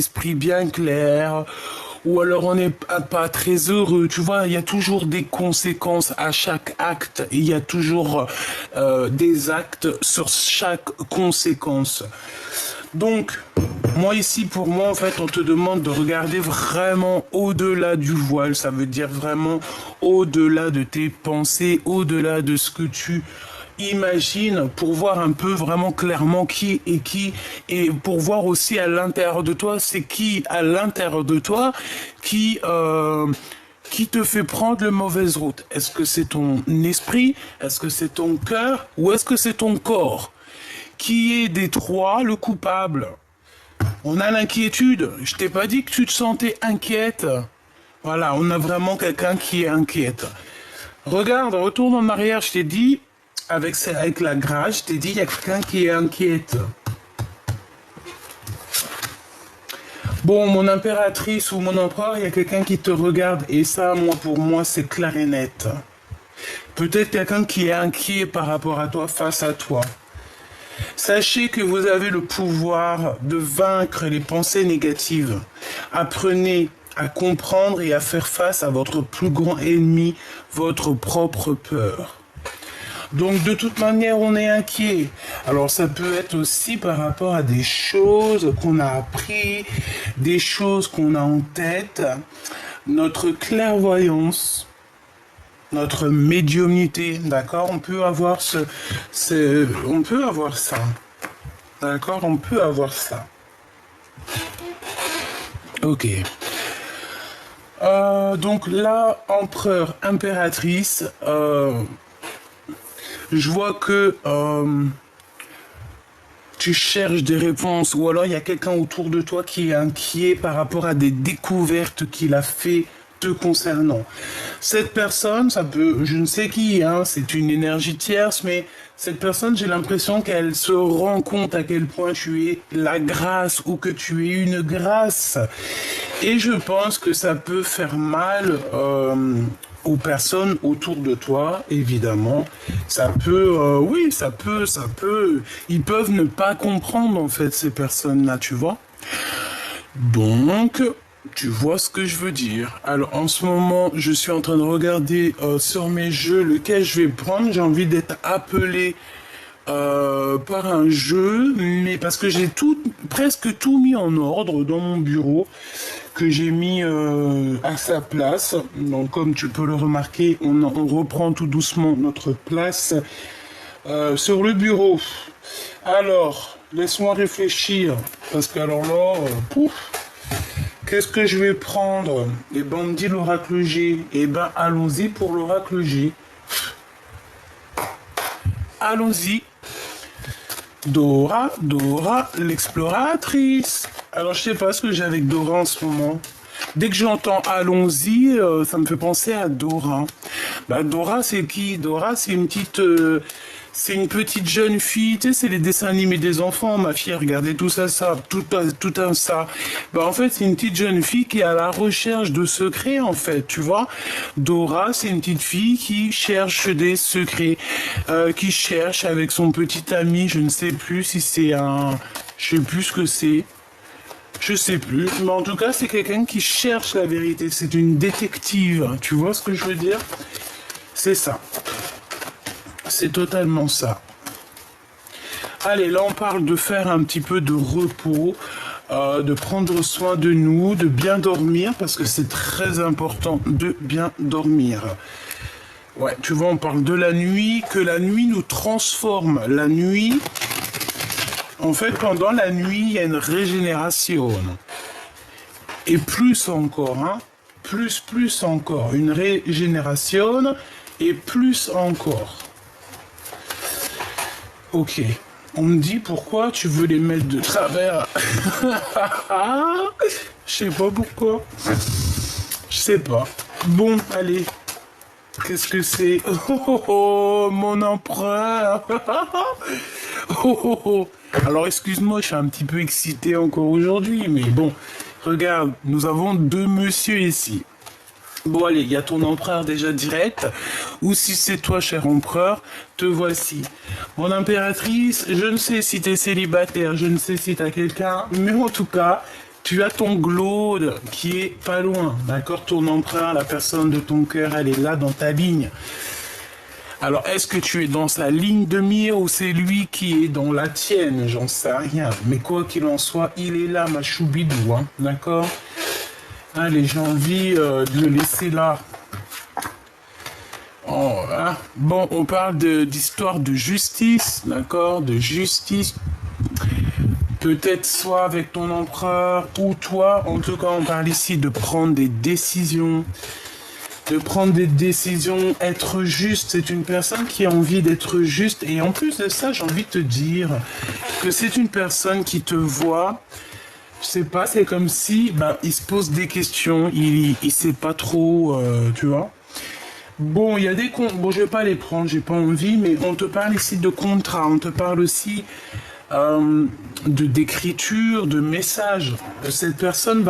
esprit bien clair, ou alors on n'est pas très heureux, tu vois, il y a toujours des conséquences à chaque acte, il y a toujours des actes sur chaque conséquence. Donc, moi ici, pour moi, en fait, on te demande de regarder vraiment au-delà du voile, ça veut dire vraiment au-delà de tes pensées, au-delà de ce que tu imagines, pour voir un peu vraiment clairement qui est qui, et pour voir aussi à l'intérieur de toi, c'est qui à l'intérieur de toi qui te fait prendre la mauvaise route. Est-ce que c'est ton esprit? Est-ce que c'est ton cœur? Ou est-ce que c'est ton corps? Qui est des trois le coupable? On a l'inquiétude. Je t'ai pas dit que tu te sentais inquiète. Voilà, on a vraiment quelqu'un qui est inquiète. Regarde, retourne en arrière, je t'ai dit, avec la grâce, je t'ai dit, il y a quelqu'un qui est inquiète. Bon, mon impératrice ou mon empereur, il y a quelqu'un qui te regarde. Et ça, moi, pour moi, c'est clair et net. Peut-être quelqu'un qui est inquiet par rapport à toi, face à toi. Sachez que vous avez le pouvoir de vaincre les pensées négatives. Apprenez à comprendre et à faire face à votre plus grand ennemi, votre propre peur. Donc de toute manière, on est inquiet. Alors ça peut être aussi par rapport à des choses qu'on a appris, des choses qu'on a en tête, notre clairvoyance, notre médiumnité, d'accord? On peut avoir on peut avoir ça, d'accord? On peut avoir ça. Ok. Donc là, empereur, impératrice, je vois que tu cherches des réponses, ou alors il y a quelqu'un autour de toi qui est inquiet par rapport à des découvertes qu'il a fait te concernant. Cette personne, ça peut, je ne sais qui, hein, c'est une énergie tierce, mais cette personne, j'ai l'impression qu'elle se rend compte à quel point tu es la grâce ou que tu es une grâce. Et je pense que ça peut faire mal aux personnes autour de toi, évidemment. Ça peut, oui, ça peut, ils peuvent ne pas comprendre, en fait, ces personnes-là, tu vois. Donc, tu vois ce que je veux dire. Alors, en ce moment, je suis en train de regarder sur mes jeux lequel je vais prendre. J'ai envie d'être appelé par un jeu, mais parce que j'ai presque tout mis en ordre dans mon bureau, que j'ai mis à sa place. Donc, comme tu peux le remarquer, on reprend tout doucement notre place sur le bureau. Alors, laisse-moi réfléchir, parce que alors là, pouf. Qu'est-ce que je vais prendre? Eh ben, on me dit l'oracle G. Eh ben, allons-y pour l'oracle G. Allons-y. Dora, l'exploratrice. Alors, je sais pas ce que j'ai avec Dora en ce moment. Dès que j'entends allons-y, ça me fait penser à Dora. Bah, Dora, c'est qui? Dora, c'est une petite... c'est une petite jeune fille, tu sais, c'est les dessins animés des enfants, ma fille, regardez tout ça, tout un ça. Bah, en fait, c'est une petite jeune fille qui est à la recherche de secrets, en fait, tu vois. Dora, c'est une petite fille qui cherche des secrets, qui cherche avec son petit ami, je ne sais plus si c'est je sais plus ce que c'est. Je sais plus, mais en tout cas, c'est quelqu'un qui cherche la vérité. C'est une détective, tu vois ce que je veux dire? C'est ça. C'est totalement ça. Allez, là on parle de faire un petit peu de repos, de prendre soin de nous, de bien dormir, parce que c'est très important de bien dormir. Ouais, tu vois, on parle de la nuit, que la nuit nous transforme. La nuit, en fait, pendant la nuit, il y a une régénération. Et plus encore, hein, plus encore, une régénération et plus encore. Ok. On me dit pourquoi tu veux les mettre de travers. Je sais pas pourquoi. Je sais pas. Bon, allez. Qu'est-ce que c'est? Mon empereur. Alors excuse-moi, je suis un petit peu excité encore aujourd'hui, mais bon, regarde, nous avons deux messieurs ici. Bon allez, il y a ton empereur déjà direct, ou si c'est toi, cher empereur, te voici. Mon impératrice, je ne sais si t'es célibataire, je ne sais si t'as quelqu'un, mais en tout cas, Tu as ton Glaude qui est pas loin, d'accord? Ton empereur, la personne de ton cœur, elle est là dans ta ligne. Alors, est-ce que tu es dans sa ligne de mire ou c'est lui qui est dans la tienne? J'en sais rien. Mais quoi qu'il en soit, il est là, ma choubidou, hein, d'accord? Allez, j'ai envie de le laisser là. Oh, hein. Bon, on parle d'histoire de justice, d'accord? De justice. Peut-être soit avec ton empereur ou toi. En tout cas, on parle ici de prendre des décisions. De prendre des décisions, être juste. C'est une personne qui a envie d'être juste. Et en plus de ça, j'ai envie de te dire que c'est une personne qui te voit. Je sais pas, c'est comme si il se pose des questions. Il sait pas trop, tu vois. Bon, il y a des comptes. Bon, je vais pas les prendre, j'ai pas envie, mais on te parle ici de contrat. On te parle aussi d'écriture, de message. Cette personne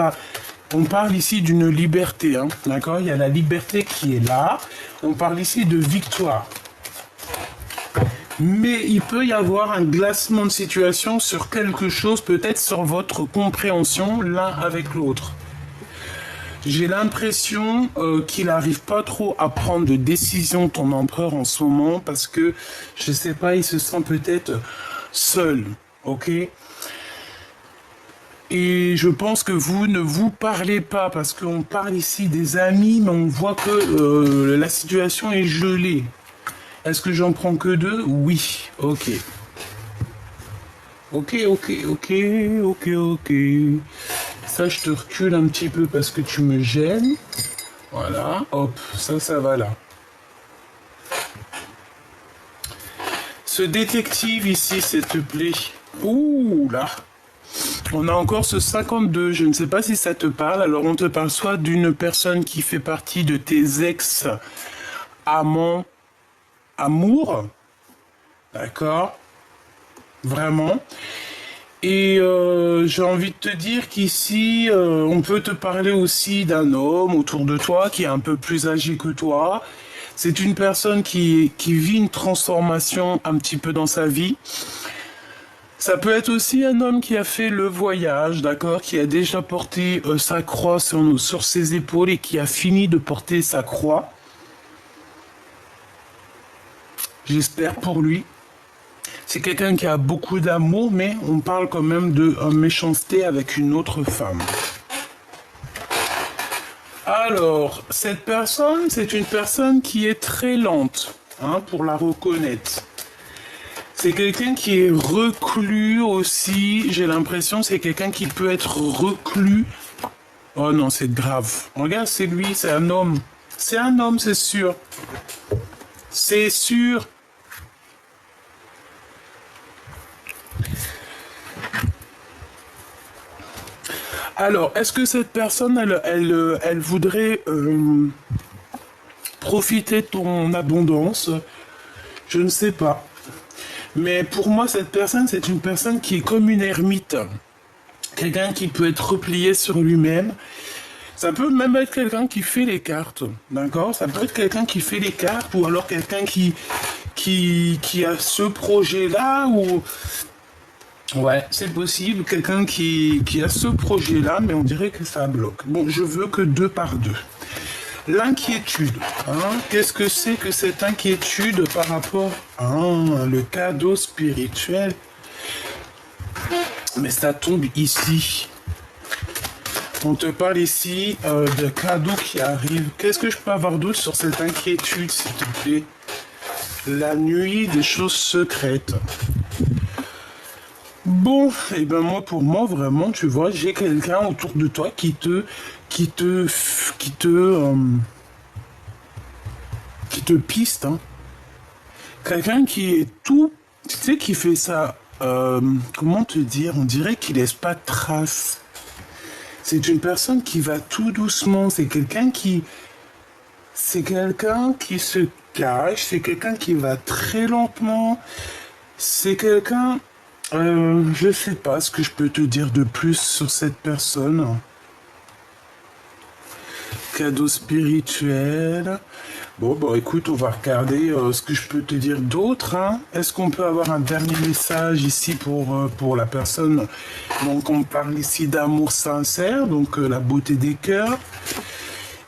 on parle ici d'une liberté, hein, d'accord? Il y a la liberté qui est là. On parle ici de victoire. Mais il peut y avoir un glacement de situation sur quelque chose, peut-être sur votre compréhension l'un avec l'autre. J'ai l'impression qu'il n'arrive pas trop à prendre de décision, ton empereur, en ce moment, parce que, je sais pas, il se sent peut-être seul, ok? Et je pense que vous ne vous parlez pas, parce qu'on parle ici des amis, mais on voit que la situation est gelée. Est-ce que j'en prends que deux? Oui, ok. Ok. Ça, je te recule un petit peu parce que tu me gênes. Voilà, hop, ça va là. Ce détective ici, s'il te plaît. Ouh là. On a encore ce 52, je ne sais pas si ça te parle. Alors on te parle soit d'une personne qui fait partie de tes ex-amants, amour, d'accord? Vraiment. Et j'ai envie de te dire qu'ici, on peut te parler aussi d'un homme autour de toi qui est un peu plus âgé que toi. C'est une personne qui vit une transformation un petit peu dans sa vie. Ça peut être aussi un homme qui a fait le voyage, d'accord, qui a déjà porté sa croix sur ses épaules et qui a fini de porter sa croix. J'espère pour lui. C'est quelqu'un qui a beaucoup d'amour, mais on parle quand même de méchanceté avec une autre femme. Alors, cette personne, c'est une personne qui est très lente, hein, pour la reconnaître. C'est quelqu'un qui est reclus aussi, j'ai l'impression, c'est quelqu'un qui peut être reclus. Oh non, c'est grave. Regarde, c'est lui, c'est un homme. C'est un homme, c'est sûr. C'est sûr. Alors, est-ce que cette personne, elle voudrait profiter de ton abondance? Je ne sais pas. Mais pour moi, cette personne, c'est une personne qui est comme une ermite. Quelqu'un qui peut être replié sur lui-même. Ça peut même être quelqu'un qui fait les cartes, d'accord? Ça peut être quelqu'un qui fait les cartes ou alors quelqu'un qui a ce projet-là ou... Ouais, c'est possible, quelqu'un qui a ce projet-là, mais on dirait que ça bloque. Bon, je veux que 2 par 2. L'inquiétude, hein? Qu'est-ce que c'est que cette inquiétude par rapport à le cadeau spirituel? Mais ça tombe ici. On te parle ici de cadeaux qui arrivent. Qu'est-ce que je peux avoir d'autre sur cette inquiétude, s'il te plaît? La nuit des choses secrètes. Bon, et ben moi, pour moi, vraiment, tu vois, j'ai quelqu'un autour de toi qui te piste, hein. Quelqu'un qui est tout, tu sais, qui fait ça, comment te dire, on dirait qu'il laisse pas de traces. C'est une personne qui va tout doucement, c'est quelqu'un qui se cache, c'est quelqu'un qui va très lentement, c'est quelqu'un... je sais pas ce que je peux te dire de plus sur cette personne. Cadeau spirituel. Bon, bah écoute, on va regarder ce que je peux te dire d'autre, hein. Est-ce qu'on peut avoir un dernier message ici pour la personne? Donc, on parle ici d'amour sincère, donc la beauté des cœurs.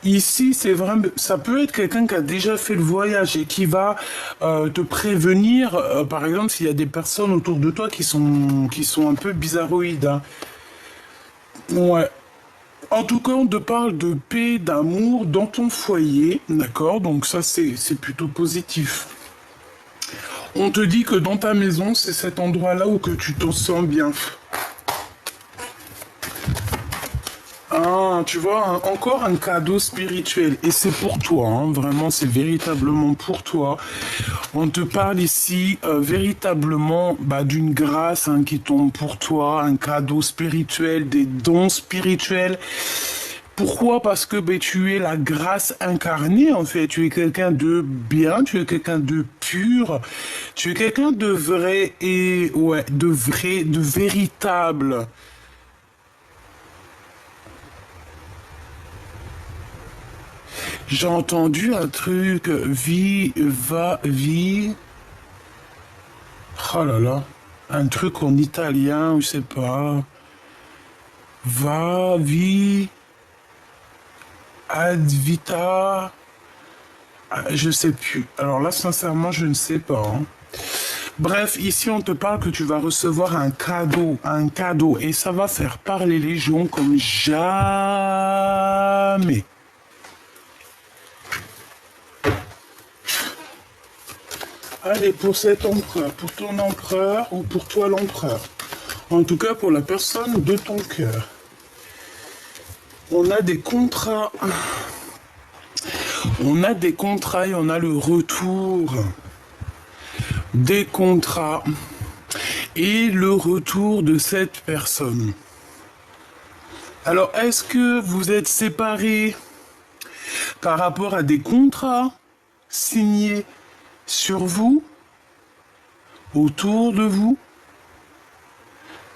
Ici, c'est vrai, ça peut être quelqu'un qui a déjà fait le voyage et qui va te prévenir, par exemple, s'il y a des personnes autour de toi qui sont un peu bizarroïdes, hein. Ouais. En tout cas, on te parle de paix, d'amour dans ton foyer, d'accord? Donc ça, c'est plutôt positif. On te dit que dans ta maison, c'est cet endroit-là où que tu te sens bien. Ah, tu vois, encore un cadeau spirituel. Et c'est pour toi, hein, vraiment, c'est véritablement pour toi. On te parle ici véritablement d'une grâce, hein, qui tombe pour toi, un cadeau spirituel, des dons spirituels. Pourquoi? Parce que tu es la grâce incarnée, en fait. Tu es quelqu'un de bien, tu es quelqu'un de pur, tu es quelqu'un de vrai et, ouais, de vrai, de véritable. J'ai entendu un truc, vie. Oh là là, un truc en italien, je sais pas. Va, vie, ad vita. Ah, je sais plus. Alors là, sincèrement, je ne sais pas, hein. Bref, ici, on te parle que tu vas recevoir un cadeau, et ça va faire parler les gens comme jamais. Allez, pour cet empereur, pour ton empereur ou pour toi l'empereur. En tout cas, pour la personne de ton cœur. On a des contrats. On a des contrats et on a le retour des contrats et le retour de cette personne. Alors, est-ce que vous êtes séparés par rapport à des contrats signés sur vous, autour de vous?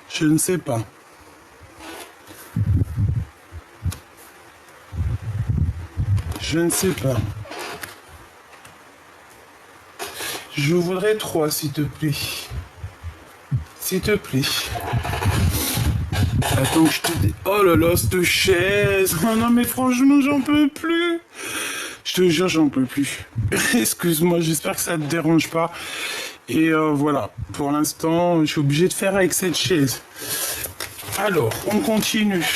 Je ne sais pas. Je ne sais pas. Je voudrais 3, s'il te plaît. S'il te plaît. Attends que je te dis. Oh là là, cette chaise. Oh non, mais franchement, j'en peux plus. Je te jure, j'en peux plus. Excuse-moi, j'espère que ça te dérange pas. Et voilà, pour l'instant, je suis obligé de faire avec cette chaise. Alors, on continue.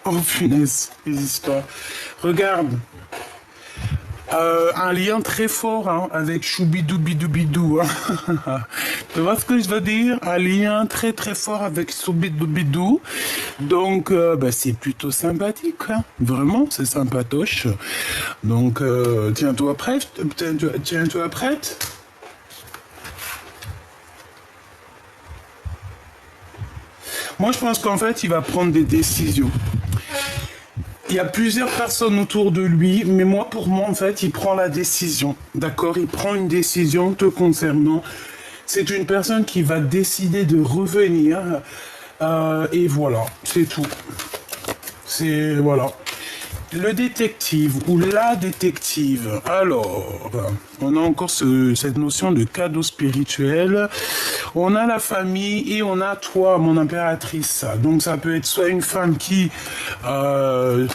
Oh punaise, les histoires. Regarde. Un lien très fort, hein, avec Choubidoubidou. Hein. Tu vois ce que je veux dire? Un lien très très fort avec Choubidoubidou. Donc, c'est plutôt sympathique. Hein. Vraiment, c'est sympatoche. Donc, tiens-toi prête. Tiens-toi prête. Moi, je pense qu'en fait, il va prendre des décisions. Il y a plusieurs personnes autour de lui, mais pour moi, en fait, il prend la décision. D'accord? Il prend une décision te concernant. C'est une personne qui va décider de revenir. Et voilà, c'est tout. Voilà. Le détective ou la détective. Alors, on a encore cette notion de cadeau spirituel. On a la famille et on a toi, mon impératrice. Donc ça peut être soit une femme qui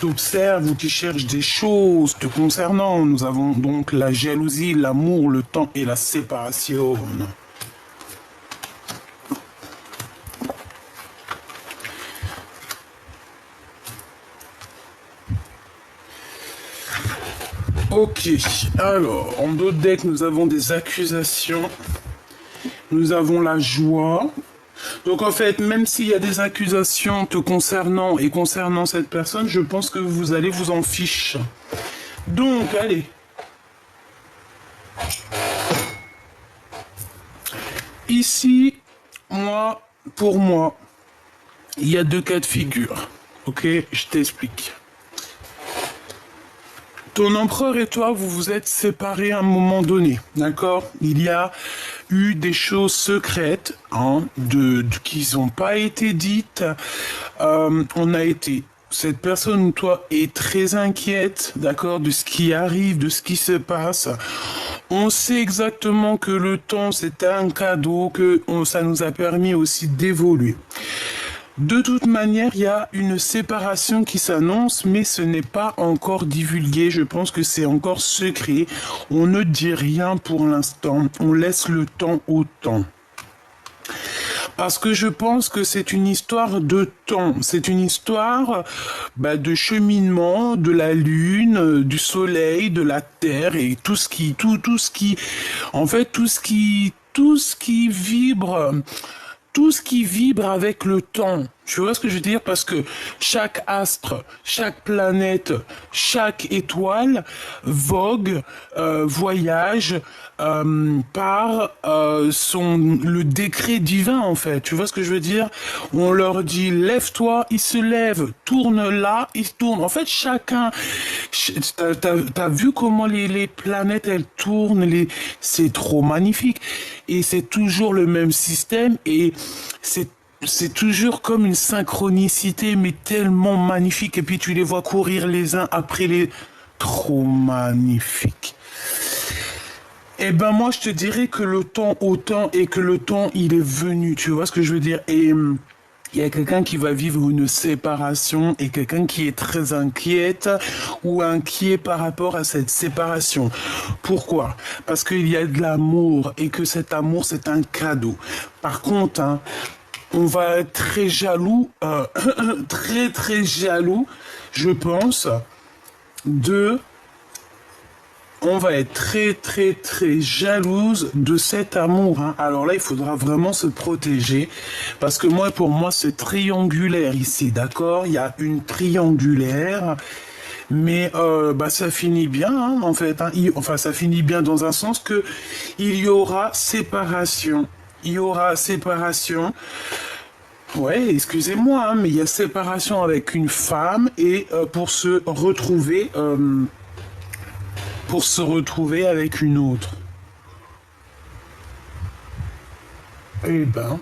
t'observe ou qui cherche des choses te concernant. Nous avons donc la jalousie, l'amour, le temps et la séparation. Ok, alors, en d'autres decks, nous avons des accusations. Nous avons la joie. Donc en fait, même s'il y a des accusations te concernant et concernant cette personne, je pense que vous allez vous en fiche. Donc, allez. Ici, pour moi, il y a 2 cas de figure. Ok, je t'explique. Ton empereur et toi, vous vous êtes séparés à un moment donné, d'accord? Il y a eu des choses secrètes, hein, qui n'ont pas été dites. On a été cette personne, toi, est très inquiète, d'accord, de ce qui arrive, de ce qui se passe. On sait exactement que le temps, c'était un cadeau, ça nous a permis aussi d'évoluer. De toute manière, il y a une séparation qui s'annonce, mais ce n'est pas encore divulgué. Je pense que c'est encore secret. On ne dit rien pour l'instant. On laisse le temps au temps. Parce que je pense que c'est une histoire de temps. C'est une histoire de cheminement de la lune, du soleil, de la terre et tout ce qui, tout ce qui, en fait, tout ce qui vibre. Tout ce qui vibre avec le temps. Tu vois ce que je veux dire? Parce que chaque astre, chaque planète, chaque étoile vogue, voyage par le décret divin en fait. Tu vois ce que je veux dire? On leur dit lève-toi, ils se lèvent, tourne là, ils tournent. En fait, chacun, t'as vu comment les planètes elles tournent, c'est trop magnifique et c'est toujours le même système et c'est toujours comme une synchronicité, mais tellement magnifique. Et puis tu les vois courir les uns après les... Trop magnifique. Eh ben moi, je te dirais que le temps autant et que le temps, il est venu. Tu vois ce que je veux dire? Et il y a quelqu'un qui va vivre une séparation et quelqu'un qui est très inquiète ou inquiet par rapport à cette séparation. Pourquoi? Parce qu'il y a de l'amour et que cet amour, c'est un cadeau. Par contre, hein, on va être très jaloux, très jaloux, je pense, on va être très jalouse de cet amour. Hein. Alors là, il faudra vraiment se protéger parce que pour moi, c'est triangulaire ici, d'accord? Il y a une triangulaire, mais ça finit bien, hein, en fait. Hein. Ça finit bien dans un sens que il y aura séparation. Il y aura séparation. Ouais, excusez-moi, hein, mais il y a séparation avec une femme et pour se retrouver avec une autre. Eh ben.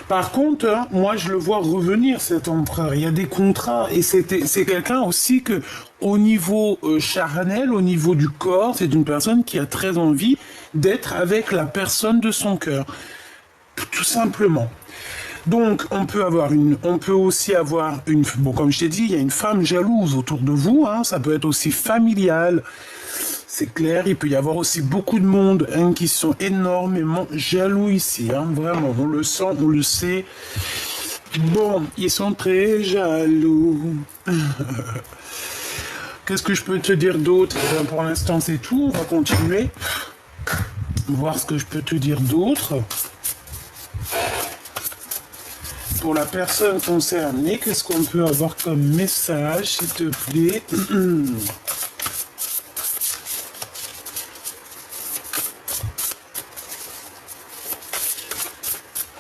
Par contre, hein, moi je le vois revenir cet empereur. Il y a des contrats et c'est quelqu'un aussi que au niveau charnel, au niveau du corps, c'est une personne qui a très envie d'être avec la personne de son cœur. Tout simplement. Donc, on peut aussi avoir comme je t'ai dit, il y a une femme jalouse autour de vous, hein, ça peut être aussi familial, c'est clair, il peut y avoir aussi beaucoup de monde, hein, qui sont énormément jaloux ici, hein, vraiment, on le sent, on le sait. Bon, ils sont très jaloux. Qu'est-ce que je peux te dire d'autre? Pour l'instant, c'est tout, on va continuer, voir ce que je peux te dire d'autre. Pour la personne concernée, qu'est-ce qu'on peut avoir comme message, s'il te plaît?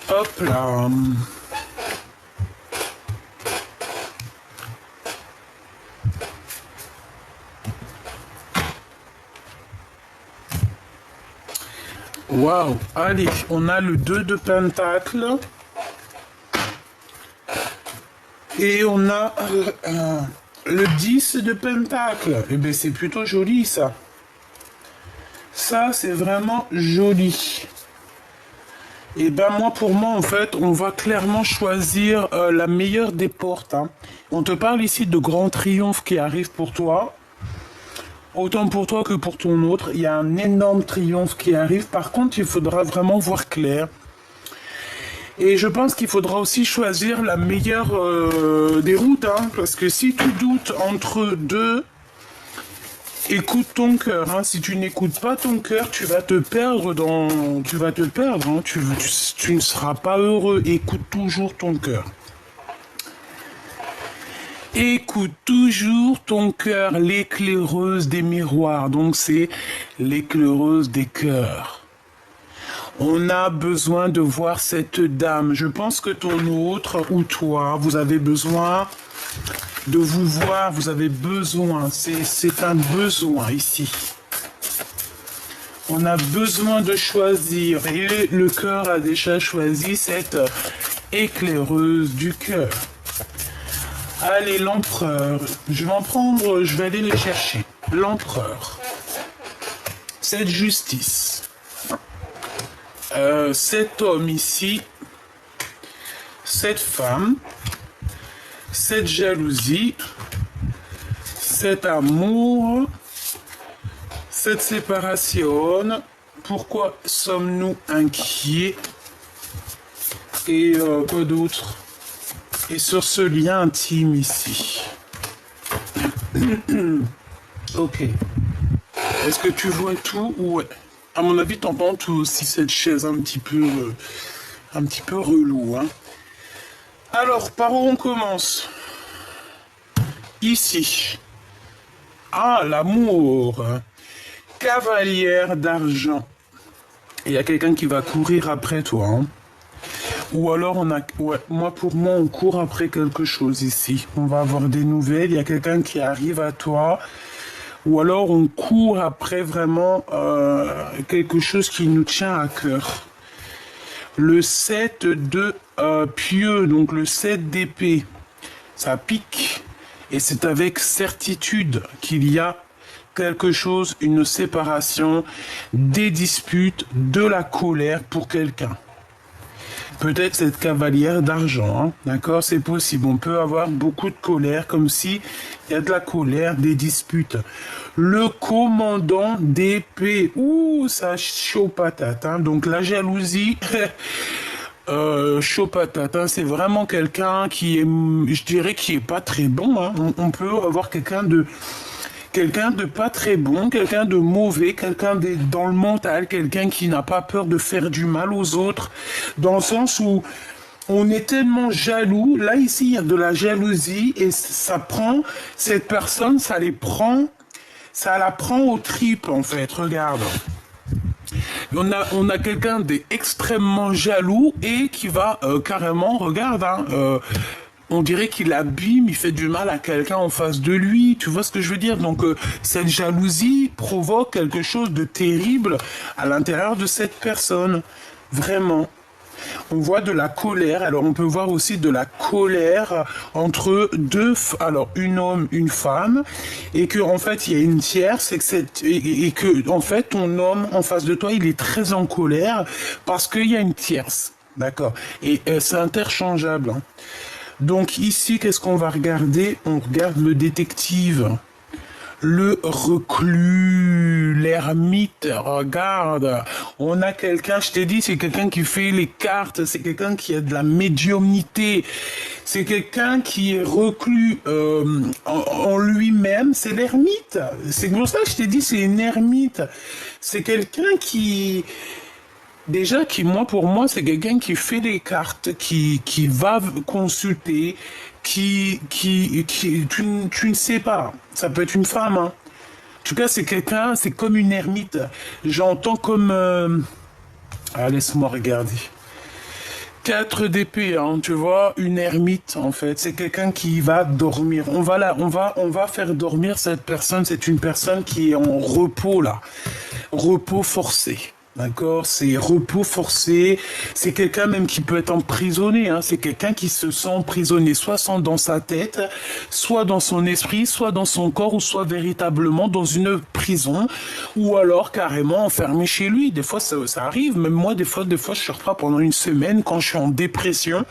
Hop là. Waouh. Allez, on a le 2 de Pentacle. Et on a le 10 de Pentacle. Eh bien, c'est plutôt joli, ça. Ça, c'est vraiment joli. Et pour moi, en fait, on va clairement choisir la meilleure des portes. Hein. On te parle ici de grands triomphes qui arrivent pour toi. Autant pour toi que pour ton autre. Il y a un énorme triomphe qui arrive. Par contre, il faudra vraiment voir clair. Et je pense qu'il faudra aussi choisir la meilleure des routes, hein, parce que si tu doutes entre deux, écoute ton cœur. Hein. Si tu n'écoutes pas ton cœur, tu vas te perdre hein. Tu ne seras pas heureux. Écoute toujours ton cœur. Écoute toujours ton cœur, l'éclaireuse des miroirs. Donc c'est l'éclaireuse des cœurs. On a besoin de voir cette dame. Je pense que ton autre ou toi, vous avez besoin de vous voir. Vous avez besoin. C'est un besoin ici. On a besoin de choisir. Et le cœur a déjà choisi cette éclaireuse du cœur. Allez, l'empereur. Je vais aller les chercher. L'empereur. Cette justice. Cet homme ici. Cette femme. Cette jalousie. Cet amour. Cette séparation. Pourquoi sommes-nous inquiets? Et quoi d'autre? Et sur ce lien intime ici. Ok. Est-ce que tu vois tout? Ouais. À mon avis, t'entends tout aussi cette chaise un petit peu relou. Hein. Alors, par où on commence? Ici. Ah, l'amour. Cavalière d'argent. Il y a quelqu'un qui va courir après toi. Hein. Ou alors pour moi on court après quelque chose ici. On va avoir des nouvelles, il y a quelqu'un qui arrive à toi. Ou alors on court après vraiment quelque chose qui nous tient à cœur. Le 7 de pieux, donc le 7 d'épée, ça pique. Et c'est avec certitude qu'il y a quelque chose, une séparation, des disputes, de la colère pour quelqu'un. Peut-être cette cavalière d'argent, hein, d'accord, c'est possible. On peut avoir beaucoup de colère, comme si il y a de la colère, des disputes. Le commandant d'épée, ouh, ça chaud patate, hein. Donc la jalousie, chaud patate, hein, c'est vraiment quelqu'un qui est, je dirais, qui est pas très bon. Hein. On peut avoir quelqu'un de pas très bon, quelqu'un de mauvais, dans le mental, quelqu'un qui n'a pas peur de faire du mal aux autres, dans le sens où on est tellement jaloux. Là, ici, il y a de la jalousie et ça prend cette personne, ça la prend aux tripes, en fait. Regarde. On a quelqu'un d'extrêmement jaloux et qui va carrément, regarde, hein, on dirait qu'il abîme, il fait du mal à quelqu'un en face de lui, tu vois ce que je veux dire? Donc cette jalousie provoque quelque chose de terrible à l'intérieur de cette personne, vraiment. On voit de la colère, alors on peut voir aussi de la colère entre alors un homme, une femme, et que en fait il y a une tierce, et que en fait ton homme en face de toi il est très en colère parce qu'il y a une tierce, d'accord? Et c'est interchangeable. Hein. Donc ici, qu'est-ce qu'on va regarder? On regarde le détective, le reclus, l'ermite, regarde. On a quelqu'un, je t'ai dit, c'est quelqu'un qui fait les cartes, c'est quelqu'un qui a de la médiumnité, c'est quelqu'un qui est reclus en lui-même, c'est l'ermite. C'est pour ça que je t'ai dit, c'est une ermite. C'est quelqu'un qui... Déjà, pour moi, c'est quelqu'un qui fait des cartes, qui va consulter, tu ne sais pas. Ça peut être une femme, hein. En tout cas, c'est comme une ermite. J'entends comme, laisse-moi regarder. 4 d'épée, hein, tu vois, une ermite, en fait. C'est quelqu'un qui va dormir. On va faire dormir cette personne. C'est une personne qui est en repos, là. Repos forcé. D'accord, c'est repos forcé, c'est quelqu'un même qui peut être emprisonné, hein. C'est quelqu'un qui se sent emprisonné, soit dans sa tête, soit dans son esprit, soit dans son corps, ou soit véritablement dans une prison, ou alors carrément enfermé chez lui. Des fois, ça arrive, même moi, des fois, je sors pas pendant une semaine quand je suis en dépression.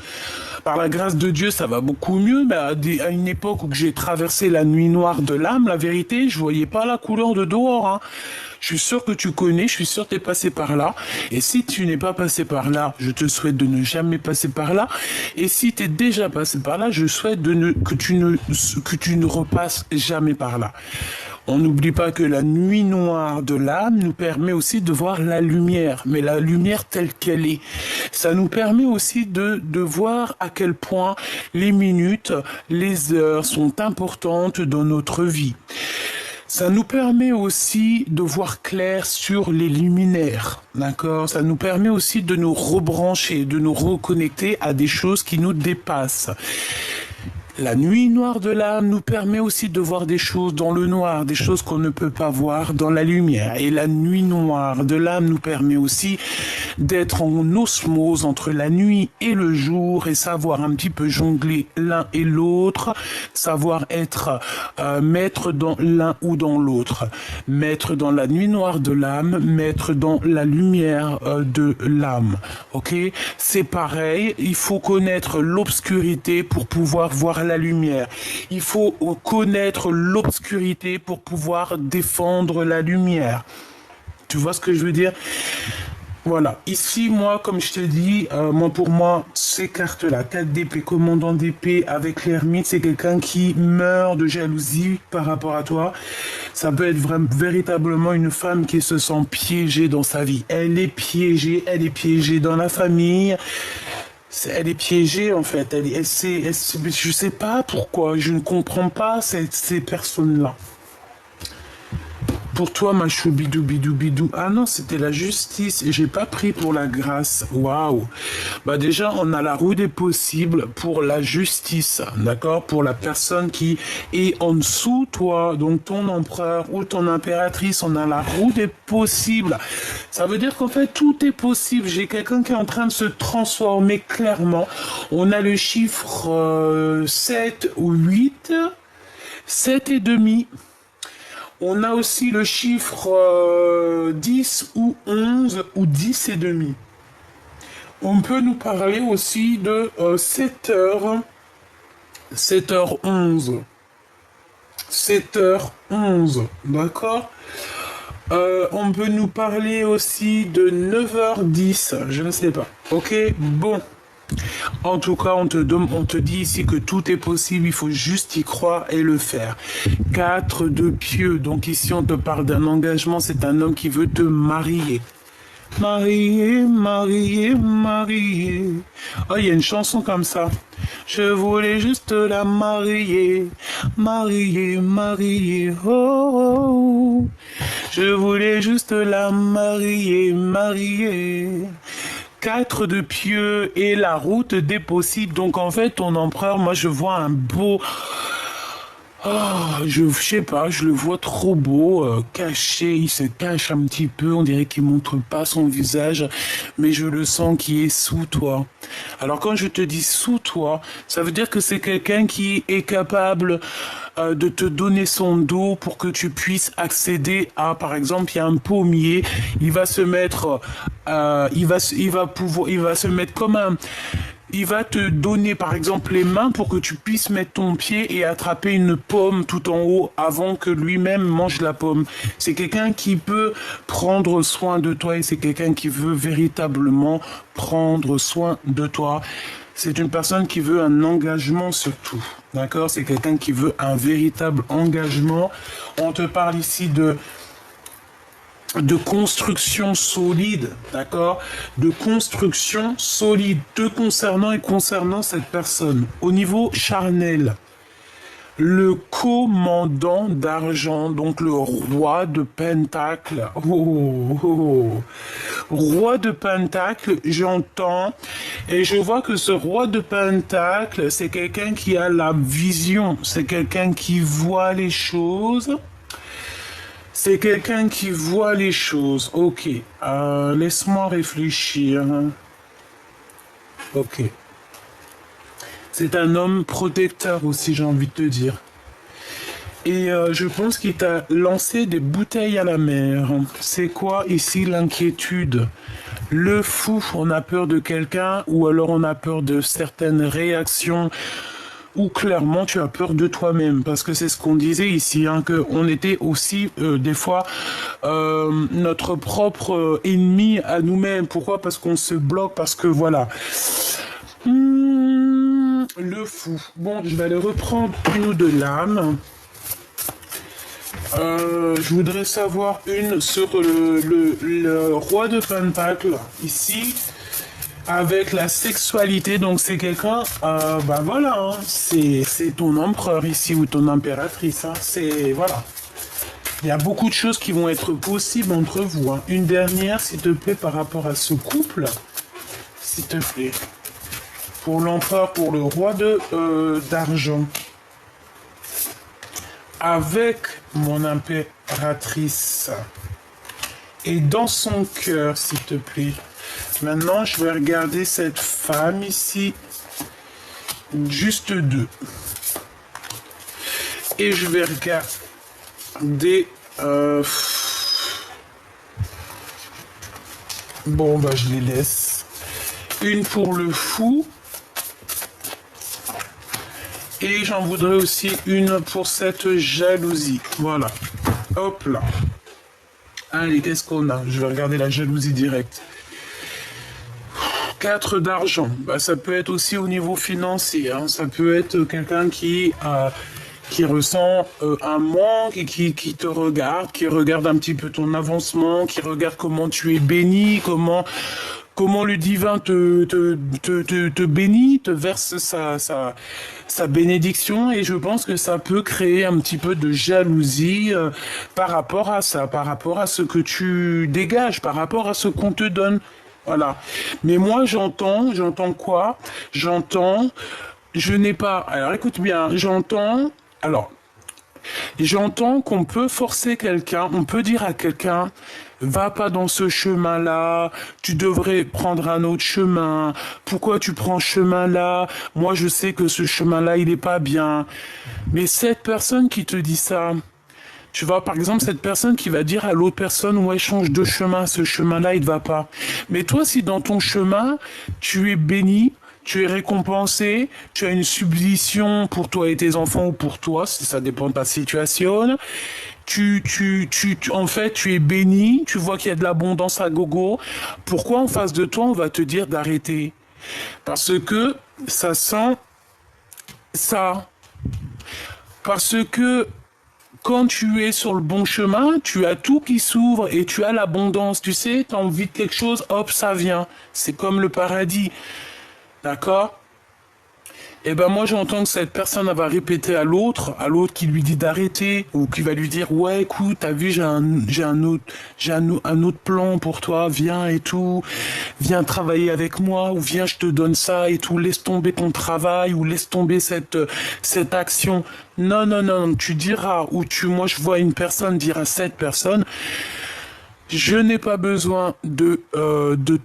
Par la grâce de Dieu, ça va beaucoup mieux, mais à une époque où j'ai traversé la nuit noire de l'âme, la vérité, je voyais pas la couleur de dehors, hein. Je suis sûr que tu connais, je suis sûr que tu es passé par là. Et si tu n'es pas passé par là, je te souhaite de ne jamais passer par là. Et si tu es déjà passé par là, je souhaite que tu ne repasses jamais par là. On n'oublie pas que la nuit noire de l'âme nous permet aussi de voir la lumière, mais la lumière telle qu'elle est. Ça nous permet aussi de voir à quel point les minutes, les heures sont importantes dans notre vie. Ça nous permet aussi de voir clair sur les luminaires, d'accord? Ça nous permet aussi de nous rebrancher, de nous reconnecter à des choses qui nous dépassent. La nuit noire de l'âme nous permet aussi de voir des choses dans le noir, des choses qu'on ne peut pas voir dans la lumière. Et la nuit noire de l'âme nous permet aussi d'être en osmose entre la nuit et le jour et savoir un petit peu jongler l'un et l'autre, savoir être maître dans l'un ou dans l'autre, maître dans la nuit noire de l'âme, maître dans la lumière de l'âme. Ok, c'est pareil, il faut connaître l'obscurité pour pouvoir voir la lumière. Il faut connaître l'obscurité pour pouvoir défendre la lumière. Tu vois ce que je veux dire? Voilà. Ici, moi, comme je te dis, pour moi, ces cartes-là, 4 d'épée, commandant d'épée avec l'ermite, c'est quelqu'un qui meurt de jalousie par rapport à toi. Ça peut être véritablement une femme qui se sent piégée dans sa vie. Elle est piégée dans la famille. Elle est piégée en fait. Je sais pas pourquoi. Je ne comprends pas ces personnes-là. Pour toi, ma choubidou bidou bidou. Ah non, c'était la justice. Et j'ai pas pris pour la grâce. Waouh. Bah déjà, on a la roue des possibles pour la justice. D'accord? Pour la personne qui est en dessous, toi. Donc ton empereur ou ton impératrice. On a la roue des possibles. Ça veut dire qu'en fait, tout est possible. J'ai quelqu'un qui est en train de se transformer clairement. On a le chiffre 7 ou 8. 7 et demi. On a aussi le chiffre 10 ou 11 ou 10 et demi. On peut nous parler aussi de 7h, 7h11. 7h11, d'accord? On peut nous parler aussi de 9h10, je ne sais pas. Ok, bon. En tout cas, on te dit ici que tout est possible, il faut juste y croire et le faire. 4 de pieux, donc ici on te parle d'un engagement, c'est un homme qui veut te marier. Marier, marier, marier. Oh, il y a une chanson comme ça. Je voulais juste la marier, marier, marier, oh, oh. Je voulais juste la marier, marier. 4 de pieux et la route des possibles. Donc en fait, ton empereur, moi je vois un beau... Oh, je sais pas, je le vois trop beau, caché, il se cache un petit peu, on dirait qu'il montre pas son visage, mais je le sens qui est sous toi. Alors quand je te dis sous toi, ça veut dire que c'est quelqu'un qui est capable de te donner son dos pour que tu puisses accéder à, par exemple, il y a un pommier, il va se mettre, il va se mettre comme un... Il va te donner par exemple les mains pour que tu puisses mettre ton pied et attraper une pomme tout en haut avant que lui-même mange la pomme. C'est quelqu'un qui peut prendre soin de toi et c'est quelqu'un qui veut véritablement prendre soin de toi. C'est une personne qui veut un engagement surtout. D'accord? C'est quelqu'un qui veut un véritable engagement. On te parle ici de construction solide, d'accord? De construction solide, te concernant et concernant cette personne. Au niveau charnel, le commandant d'argent, donc le roi de pentacle. Oh, oh, oh. Roi de pentacle, j'entends, et je vois que ce roi de pentacle, c'est quelqu'un qui a la vision, c'est quelqu'un qui voit les choses. C'est quelqu'un qui voit les choses. Ok. Laisse-moi réfléchir. Ok. C'est un homme protecteur aussi, j'ai envie de te dire. Et je pense qu'il t'a lancé des bouteilles à la mer. C'est quoi ici l'inquiétude? Le fou, on a peur de quelqu'un ou alors on a peur de certaines réactions ou clairement tu as peur de toi-même, parce que c'est ce qu'on disait ici, hein, qu'on était aussi des fois notre propre ennemi à nous-mêmes. Pourquoi? Parce qu'on se bloque, parce que voilà. Le fou. Bon, je vais aller reprendre une ou deux lames. Je voudrais savoir une sur le roi de Pentacle, ici. Avec la sexualité, donc c'est quelqu'un, bah voilà, hein, c'est ton empereur ici ou ton impératrice, hein, c'est, voilà. Il y a beaucoup de choses qui vont être possibles entre vous, hein. Une dernière, s'il te plaît, par rapport à ce couple, s'il te plaît. Pour l'empereur, pour le roi d'argent. Avec mon impératrice. Et dans son cœur, s'il te plaît. Maintenant, je vais regarder cette femme ici. Juste deux. Et je vais regarder... Bon, bah je les laisse. Une pour le fou. Et j'en voudrais aussi une pour cette jalousie. Voilà. Hop là. Allez, qu'est-ce qu'on a? Je vais regarder la jalousie directe. 4 d'argent. Bah, ça peut être aussi au niveau financier. Hein. Ça peut être quelqu'un qui ressent un manque et qui te regarde, qui regarde un petit peu ton avancement, qui regarde comment tu es béni, comment le divin te bénit, te verse sa bénédiction, et je pense que ça peut créer un petit peu de jalousie par rapport à ça, par rapport à ce que tu dégages, par rapport à ce qu'on te donne. Voilà. Mais moi, j'entends quoi? Je n'ai pas... Alors, écoute bien, j'entends qu'on peut forcer quelqu'un, on peut dire à quelqu'un, va pas dans ce chemin-là, tu devrais prendre un autre chemin, pourquoi tu prends ce chemin-là? Moi je sais que ce chemin-là il est pas bien. Mais cette personne qui te dit ça, tu vois, par exemple, cette personne qui va dire à l'autre personne, ouais, change de chemin, ce chemin-là, il ne va pas. Mais toi, si dans ton chemin, tu es béni, tu es récompensé, tu as une subvention pour toi et tes enfants ou pour toi, si ça dépend de ta situation. En fait, tu es béni, tu vois qu'il y a de l'abondance à gogo. Pourquoi en face de toi, on va te dire d'arrêter? Parce que ça sent ça. Parce que quand tu es sur le bon chemin, tu as tout qui s'ouvre et tu as l'abondance. Tu sais, tu as envie de quelque chose, hop, ça vient. C'est comme le paradis. D'accord? Et ben moi j'entends que cette personne elle va répéter à l'autre qui lui dit d'arrêter, ou qui va lui dire ouais écoute t'as vu j'ai un autre plan pour toi, viens et tout, viens travailler avec moi, ou viens je te donne ça et tout, laisse tomber ton travail, ou laisse tomber cette action. Non non non, tu diras, moi je vois une personne dire à cette personne, je n'ai pas besoin de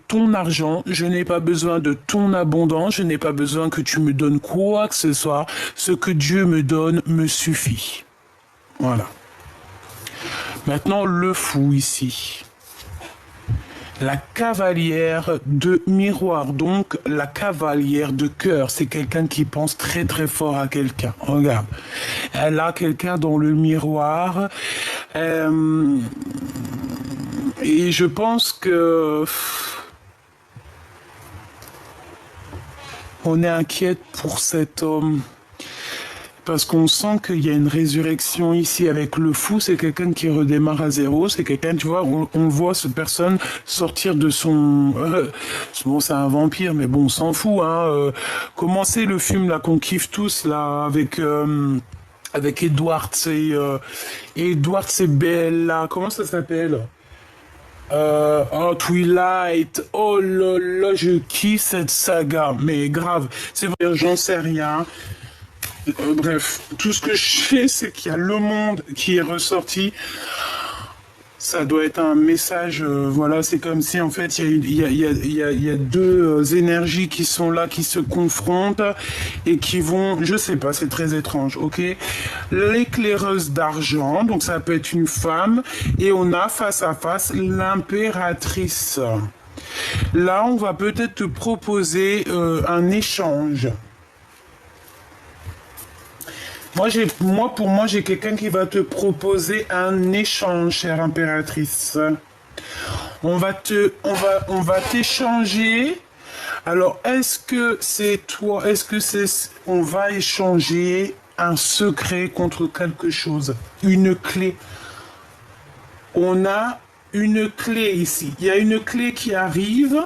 ton argent, je n'ai pas besoin de ton abondance, je n'ai pas besoin que tu me donnes quoi que ce soit. Ce que Dieu me donne me suffit. Voilà. Maintenant, le fou ici. La cavalière de miroir, donc la cavalière de cœur, c'est quelqu'un qui pense très très fort à quelqu'un. Regarde, elle a quelqu'un dans le miroir. Et je pense que on est inquiète pour cet homme. Parce qu'on sent qu'il y a une résurrection ici avec le fou, c'est quelqu'un qui redémarre à zéro, c'est quelqu'un, tu vois, on voit cette personne sortir de son... bon, c'est un vampire, mais bon, on s'en fout, hein. Comment c'est le film, là, qu'on kiffe tous, là, avec Edward, c'est Bella, comment ça s'appelle? Twilight, oh là là, je kiffe cette saga, mais grave, c'est vrai, j'en sais rien. Bref, tout ce que je sais, c'est qu'il y a le monde qui est ressorti. Ça doit être un message, voilà, c'est comme si en fait il y a deux énergies qui sont là, qui se confrontent et qui vont, je sais pas, c'est très étrange, ok. L'éclaireuse d'argent, donc ça peut être une femme, et on a face à face l'impératrice. Là, on va peut-être te proposer un échange. Pour moi, j'ai quelqu'un qui va te proposer un échange, chère impératrice. On va t'échanger. Alors, est-ce que c'est toi, on va échanger un secret contre quelque chose, une clé. On a une clé ici. Il y a une clé qui arrive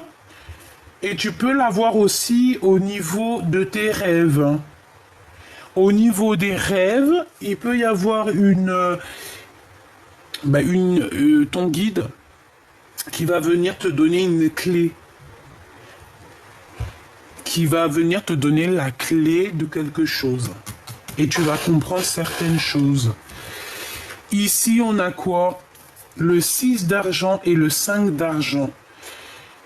et tu peux l'avoir aussi au niveau de tes rêves. Au niveau des rêves, il peut y avoir ton guide qui va venir te donner une clé. Qui va venir te donner la clé de quelque chose. Et tu vas comprendre certaines choses. Ici, on a quoi? Le 6 d'argent et le 5 d'argent.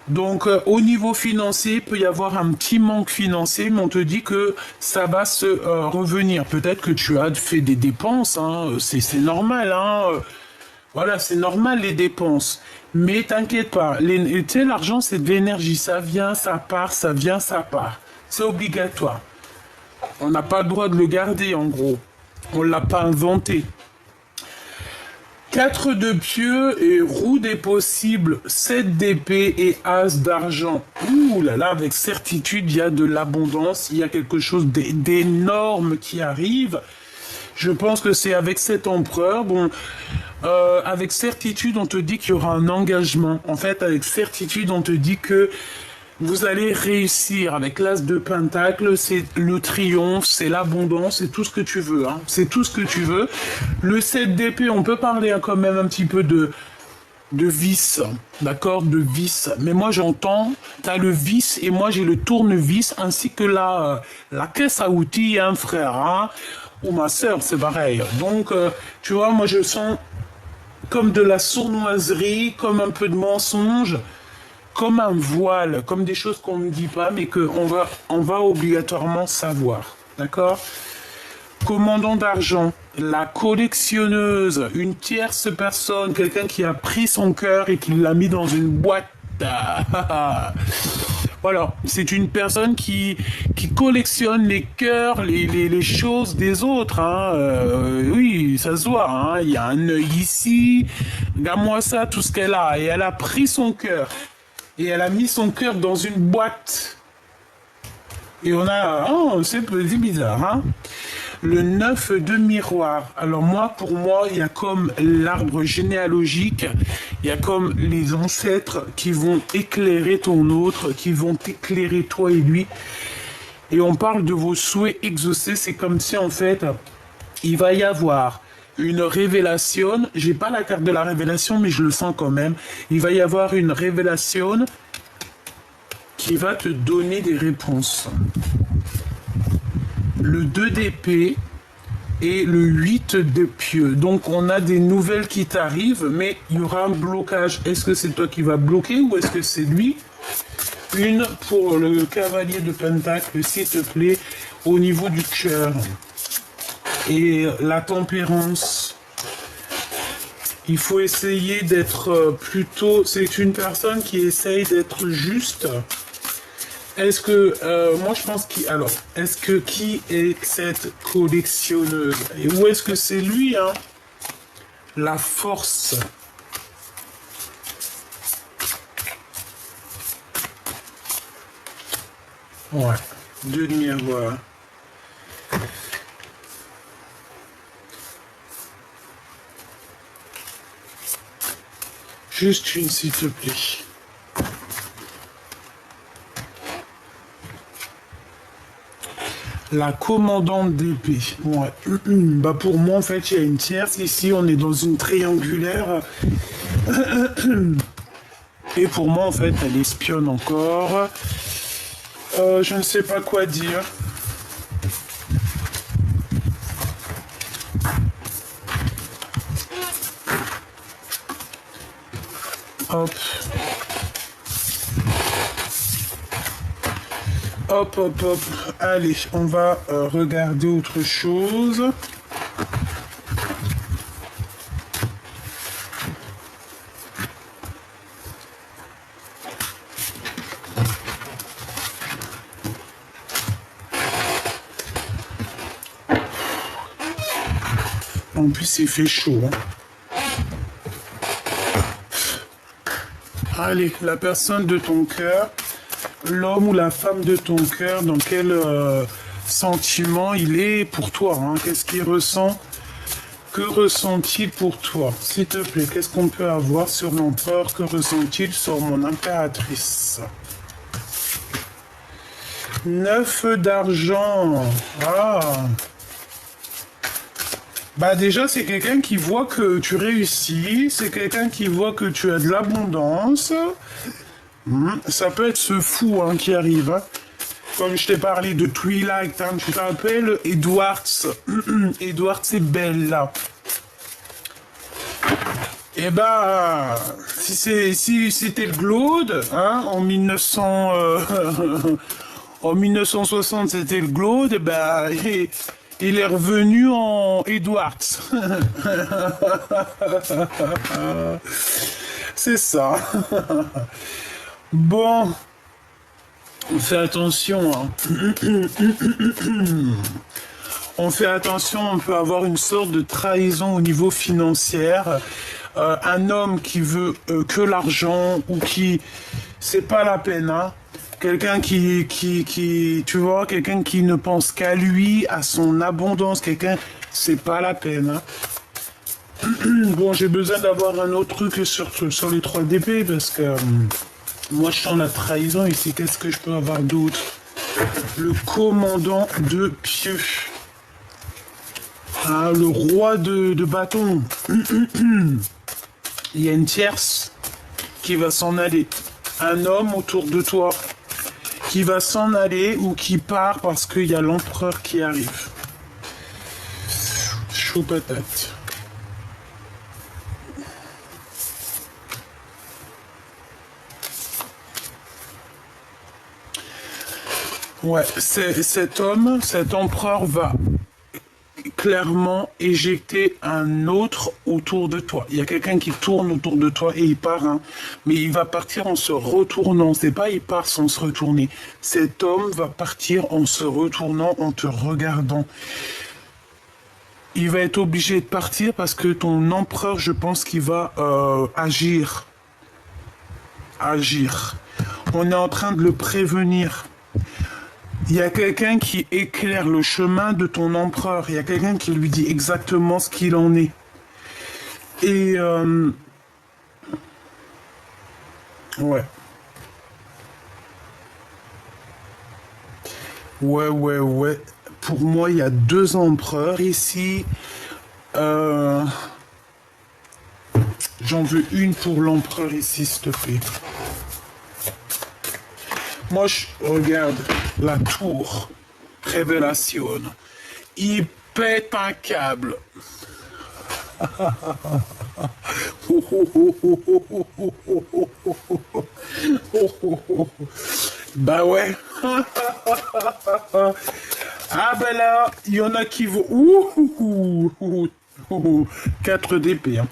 Donc, au niveau financier, il peut y avoir un petit manque financier, mais on te dit que ça va se revenir. Peut-être que tu as fait des dépenses, hein, c'est normal, hein. Voilà, c'est normal les dépenses. Mais t'inquiète pas, tu sais, l'argent c'est de l'énergie, ça vient, ça part, ça vient, ça part. C'est obligatoire. On n'a pas le droit de le garder en gros. On l'a pas inventé. 4 de pieux et roue des possibles, 7 d'épée et as d'argent. Ouh là là, avec certitude, il y a de l'abondance, il y a quelque chose d'énorme qui arrive. Je pense que c'est avec cet empereur. Bon, avec certitude, on te dit qu'il y aura un engagement. En fait, avec certitude, on te dit que vous allez réussir. Avec l'as de pentacle, c'est le triomphe, c'est l'abondance, c'est tout ce que tu veux. Hein. C'est tout ce que tu veux. Le 7 d'épée, on peut parler quand même un petit peu de vis, d'accord, de vis. Mais moi j'entends, tu as le vis et moi j'ai le tournevis ainsi que la caisse à outils, hein, frère, hein, ou ma soeur, c'est pareil. Donc, tu vois, moi je sens comme de la sournoiserie, comme un peu de mensonge, comme un voile, comme des choses qu'on ne dit pas, mais on va obligatoirement savoir, d'accord? Commandant d'argent, la collectionneuse, une tierce personne, quelqu'un qui a pris son cœur et qui l'a mis dans une boîte. Voilà, c'est une personne qui collectionne les cœurs, les choses des autres. Hein. Oui, ça se voit. Hein. Il y a un œil ici. Regarde-moi ça, tout ce qu'elle a. Et elle a pris son cœur. Et elle a mis son cœur dans une boîte. Et on a... Oh, c'est bizarre, hein. Le 9 de miroir. Alors moi, pour moi, il y a comme l'arbre généalogique, il y a comme les ancêtres qui vont éclairer ton autre, qui vont t'éclairer toi et lui. Et on parle de vos souhaits exaucés. C'est comme si en fait, il va y avoir une révélation. J'ai pas la carte de la révélation, mais je le sens quand même. Il va y avoir une révélation qui va te donner des réponses. Le 2 d'épée et le 8 de pieux. Donc on a des nouvelles qui t'arrivent, mais il y aura un blocage. Est-ce que c'est toi qui vas bloquer ou est-ce que c'est lui? Une pour le cavalier de pentacle, s'il te plaît, au niveau du cœur. Et la tempérance. Il faut essayer d'être plutôt... C'est une personne qui essaye d'être juste. Est-ce que, moi je pense alors, est-ce que qui est cette collectionneuse? Et où est-ce que c'est lui, hein? La force. Ouais, deux de miroir. Juste une, s'il te plaît. La commandante d'épée. Ouais. Bah pour moi, en fait, il y a une tierce. Ici, on est dans une triangulaire. Et pour moi, en fait, elle espionne encore. Je ne sais pas quoi dire. Hop. Hop, hop, hop. Allez, on va regarder autre chose. En plus, il fait chaud. Hein. Allez, la personne de ton cœur. L'homme ou la femme de ton cœur, dans quel sentiment il est pour toi, hein? Qu'est-ce qu'il ressent? Que ressent-il pour toi? S'il te plaît, qu'est-ce qu'on peut avoir sur l'empereur? Que ressent-il sur mon impératrice? 9 d'argent. Ah. Bah déjà, c'est quelqu'un qui voit que tu réussis, c'est quelqu'un qui voit que tu as de l'abondance. Ça peut être ce fou hein, qui arrive. Hein. Comme je t'ai parlé de Twilight, hein, tu te rappelles Edwards. Edwards, c'est belle là. Eh ben, si c'était le Glaude, hein, en 1900, en 1960, c'était le Glaude, et ben, il est revenu en Edwards. C'est ça. Bon, on fait attention, hein. On fait attention, on peut avoir une sorte de trahison au niveau financier. Un homme qui veut que l'argent ou qui, c'est pas la peine, hein. Quelqu'un tu vois, quelqu'un qui ne pense qu'à lui, à son abondance, quelqu'un, c'est pas la peine, hein. Bon, j'ai besoin d'avoir un autre truc sur les 3 DP parce que moi je sens la trahison ici. Qu'est-ce que je peux avoir d'autre? Le commandant de pieux. Ah, le roi de bâton. Il y a une tierce qui va s'en aller. Un homme autour de toi qui va s'en aller ou qui part parce qu'il y a l'empereur qui arrive. Chaud patate. Ouais, cet homme, cet empereur va clairement éjecter un autre autour de toi. Il y a quelqu'un qui tourne autour de toi et il part, hein, mais il va partir en se retournant. C'est pas il part sans se retourner. Cet homme va partir en se retournant, en te regardant. Il va être obligé de partir parce que ton empereur, je pense qu'il va agir. Agir. On est en train de le prévenir. Il y a quelqu'un qui éclaire le chemin de ton empereur. Il y a quelqu'un qui lui dit exactement ce qu'il en est. Et ouais. Ouais. Pour moi, il y a 2 empereurs ici. J'en veux une pour l'empereur ici, s'il te plaît. Moi, je regarde la tour Révélation. Il pète un câble. Bah ouais. Ah ben là, il y en a qui vont... 4 DP. Hein.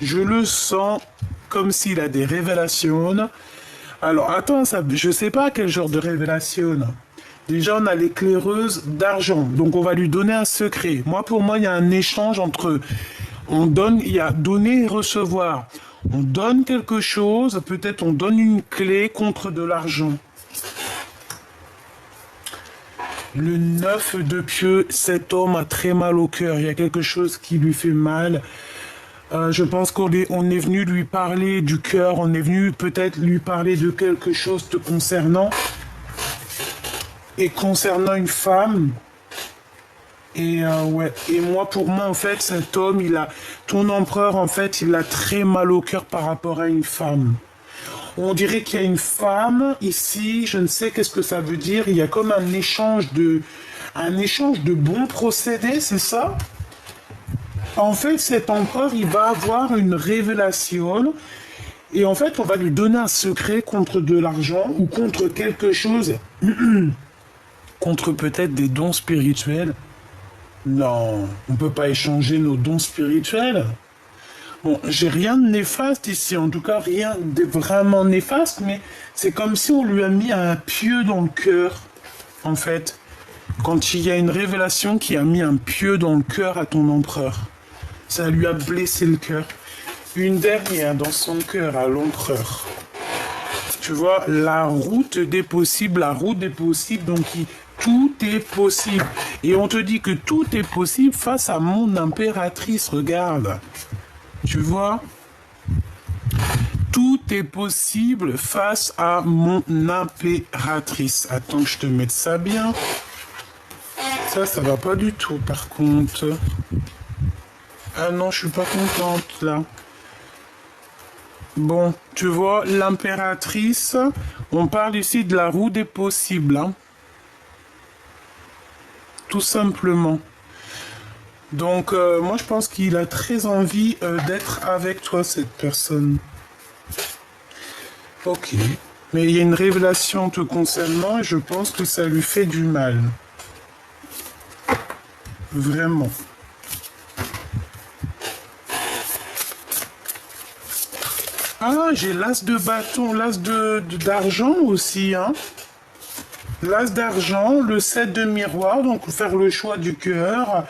Je le sens comme s'il a des révélations. Alors, attends, ça, je sais pas quel genre de révélation. Déjà, on a l'éclaireuse d'argent. Donc, on va lui donner un secret. Pour moi, il y a un échange entre... il y a donner et recevoir. On donne quelque chose, peut-être on donne une clé contre de l'argent. Le 9 de pieux, cet homme a très mal au cœur. Il y a quelque chose qui lui fait mal. Je pense qu'on est venu lui parler du cœur, on est venu peut-être lui parler de quelque chose te concernant et concernant une femme. Et ouais, et pour moi en fait, cet homme, ton empereur en fait, il a très mal au cœur par rapport à une femme. On dirait qu'il y a une femme ici, je ne sais qu'est-ce que ça veut dire. Il y a comme un échange de bons procédés, c'est ça? En fait, cet empereur, il va avoir une révélation et en fait, on va lui donner un secret contre de l'argent ou contre quelque chose, contre peut-être des dons spirituels. Non, on ne peut pas échanger nos dons spirituels. Bon, j'ai rien de néfaste ici, en tout cas rien de vraiment néfaste, mais c'est comme si on lui a mis un pieu dans le cœur, en fait. Quand il y a une révélation qui a mis un pieu dans le cœur à ton empereur. Ça lui a blessé le cœur. Une dernière dans son cœur à l'empereur. Tu vois, la route des possibles, donc tout est possible. Et on te dit que tout est possible face à mon impératrice, regarde. Tu vois, tout est possible face à mon impératrice. Attends que je te mette ça bien. Ça va pas du tout par contre. Ah non, je suis pas contente là. Bon, tu vois, l'impératrice, on parle ici de la roue des possibles. Hein. Tout simplement. Donc, moi je pense qu'il a très envie d'être avec toi, cette personne. Ok. Mais il y a une révélation te concernant et je pense que ça lui fait du mal. Vraiment. Ah, j'ai l'as de bâton, l'as d'argent aussi, hein. L'as d'argent, le 7 de miroir, donc faire le choix du cœur.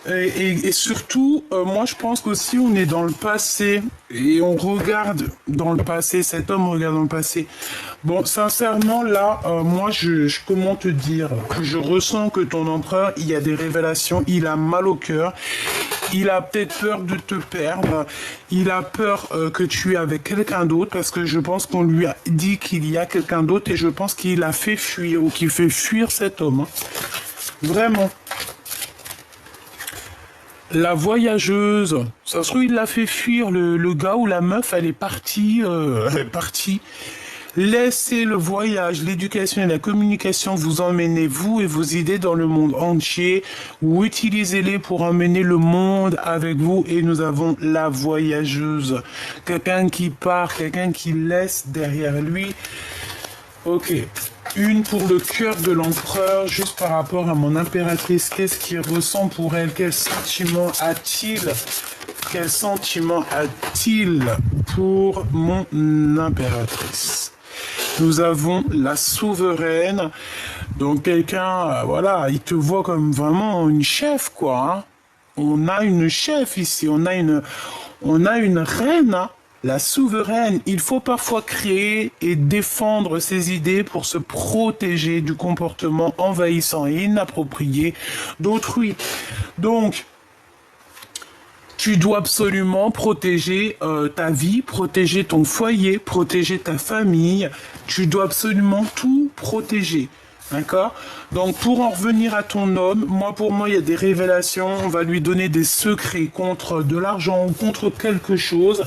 Et surtout, moi je pense qu'aussi on est dans le passé et on regarde dans le passé, cet homme regarde dans le passé. Bon, sincèrement, là, moi comment te dire, je ressens que ton empereur, il y a des révélations, il a mal au cœur, il a peut-être peur de te perdre, il a peur que tu es avec quelqu'un d'autre parce que je pense qu'on lui a dit qu'il y a quelqu'un d'autre et je pense qu'il a fait fuir ou qu'il fait fuir cet homme. Hein. Vraiment. La voyageuse, ça se trouve, il l'a fait fuir, le gars ou la meuf, elle est partie, elle est partie. Laissez le voyage, l'éducation et la communication vous emmener, vous et vos idées, dans le monde entier, ou utilisez-les pour emmener le monde avec vous. Et nous avons la voyageuse, quelqu'un qui part, quelqu'un qui laisse derrière lui. Ok. Une pour le cœur de l'empereur, juste par rapport à mon impératrice. Qu'est-ce qu'il ressent pour elle? Quel sentiment a-t-il? Quel sentiment a-t-il pour mon impératrice? Nous avons la souveraine. Donc quelqu'un, voilà, il te voit comme vraiment une chef, quoi. Hein. On a une chef ici, on a une reine, hein. La souveraine, il faut parfois créer et défendre ses idées pour se protéger du comportement envahissant et inapproprié d'autrui. Donc, tu dois absolument protéger ta vie, protéger ton foyer, protéger ta famille. Tu dois absolument tout protéger. D'accord? Donc, pour en revenir à ton homme, pour moi, il y a des révélations. On va lui donner des secrets contre de l'argent ou contre quelque chose.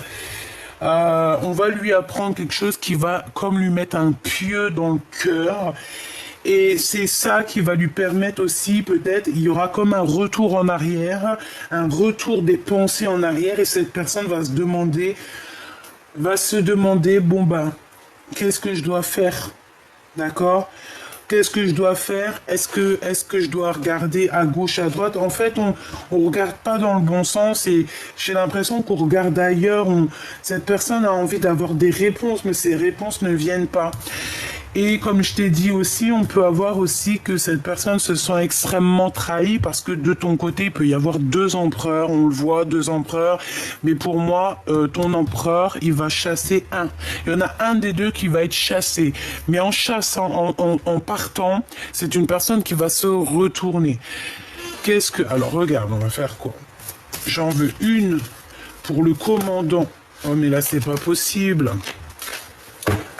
On va lui apprendre quelque chose qui va comme lui mettre un pieu dans le cœur. Et c'est ça qui va lui permettre aussi, peut-être, il y aura comme un retour en arrière, un retour des pensées en arrière. Et cette personne va se demander, bon ben, qu'est-ce que je dois faire? D'accord? Qu'est-ce que je dois faire? Est-ce que je dois regarder à gauche, à droite? En fait, on regarde pas dans le bon sens et j'ai l'impression qu'on regarde ailleurs. Cette personne a envie d'avoir des réponses, mais ces réponses ne viennent pas. Et comme je t'ai dit aussi, on peut avoir aussi que cette personne se sent extrêmement trahie parce que de ton côté, il peut y avoir deux empereurs, on le voit, deux empereurs. Mais pour moi, ton empereur, il va chasser un. Il y en a un des deux qui va être chassé. Mais en chassant, en partant, c'est une personne qui va se retourner. Alors regarde, on va faire quoi? J'en veux une pour le commandant. Oh mais là, c'est pas possible.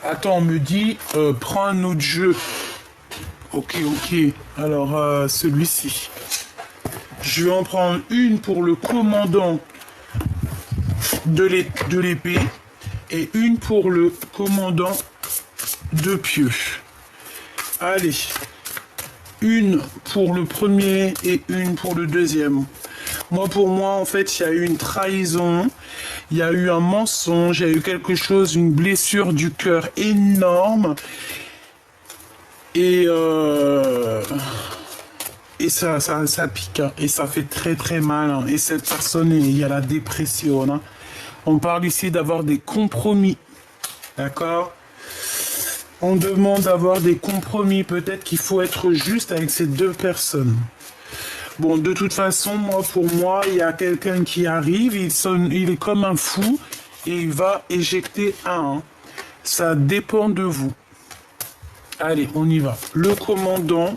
Attends, on me dit, prends un autre jeu. Ok. Alors, celui-ci. Je vais en prendre une pour le commandant de l'épée et une pour le commandant de pieux. Allez. Une pour le premier et une pour le deuxième. Pour moi, en fait, il y a eu une trahison, il y a eu un mensonge, il y a eu quelque chose, une blessure du cœur énorme. Et ça pique, hein, et ça fait très très mal. Hein. Et cette personne, il y a la dépression. Hein. On parle ici d'avoir des compromis. D'accord? On demande d'avoir des compromis. Peut-être qu'il faut être juste avec ces deux personnes. Bon, de toute façon, pour moi, il y a quelqu'un qui arrive, il est comme un fou et il va éjecter un. Ça dépend de vous. Allez, on y va. Le commandant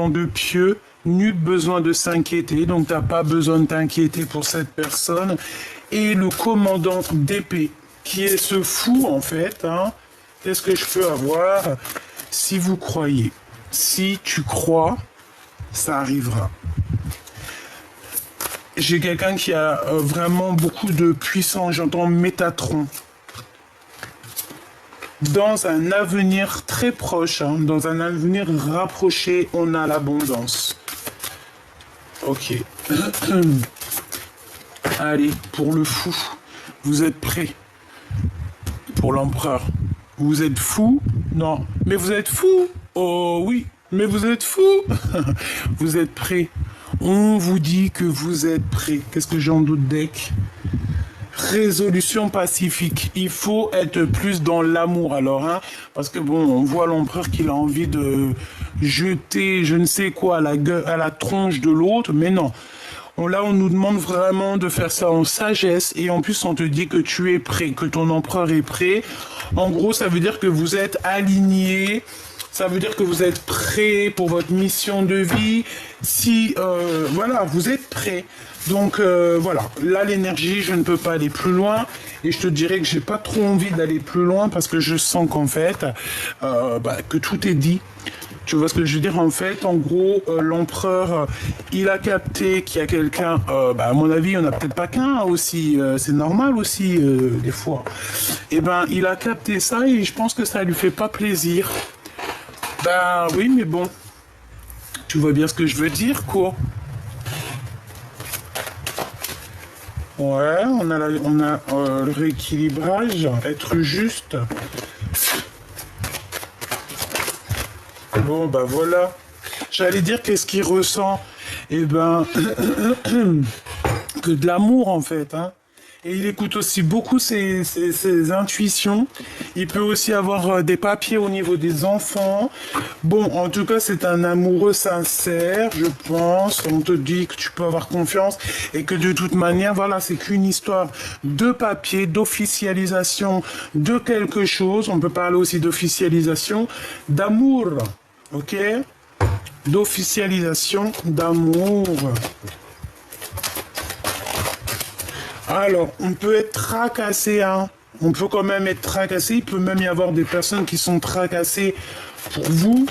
de pieux, nul besoin de s'inquiéter, donc t'as pas besoin de t'inquiéter pour cette personne. Et le commandant d'épée, qui est ce fou en fait. Hein. Qu'est-ce que je peux avoir? Si vous croyez, si tu crois, ça arrivera. J'ai quelqu'un qui a vraiment beaucoup de puissance, j'entends Métatron. Dans un avenir très proche, hein, dans un avenir rapproché, on a l'abondance. Ok. Allez, pour le fou, vous êtes prêts? pour l'empereur. Vous êtes fou? Non. Mais vous êtes fou? Oh oui. Mais vous êtes fou? Vous êtes prêt? On vous dit que vous êtes prêt. Qu'est-ce que j'en doute, deck? Résolution pacifique. Il faut être plus dans l'amour alors, hein, parce que bon, on voit l'empereur qu'il a envie de jeter je ne sais quoi à la tronche de l'autre, mais non. Là, on nous demande vraiment de faire ça en sagesse et en plus, on te dit que tu es prêt, que ton empereur est prêt. En gros, ça veut dire que vous êtes aligné. Ça veut dire que vous êtes prêt pour votre mission de vie. Si, voilà, vous êtes prêt. Donc, voilà. Là, l'énergie, je ne peux pas aller plus loin. Et je te dirais que j'ai pas trop envie d'aller plus loin parce que je sens qu'en fait, que tout est dit. Tu vois ce que je veux dire? En fait, en gros, l'empereur, il a capté qu'il y a quelqu'un, à mon avis, il n'y en a peut-être pas qu'un aussi, c'est normal aussi, des fois. Et ben, il a capté ça et je pense que ça lui fait pas plaisir. Ben oui, mais bon, tu vois bien ce que je veux dire, quoi. Ouais, on a le rééquilibrage, être juste. Bon, bah voilà. J'allais dire qu'est-ce qu'il ressent. Eh ben, que de l'amour en fait, hein. Et il écoute aussi beaucoup ses intuitions. Il peut aussi avoir des papiers au niveau des enfants. Bon, en tout cas, c'est un amoureux sincère, je pense. On te dit que tu peux avoir confiance et que de toute manière, voilà, c'est qu'une histoire de papier, d'officialisation de quelque chose. On peut parler aussi d'officialisation d'amour, ok? D'officialisation d'amour. Alors, on peut être tracassé, hein. On peut quand même être tracassé. Il peut même y avoir des personnes qui sont tracassées pour vous.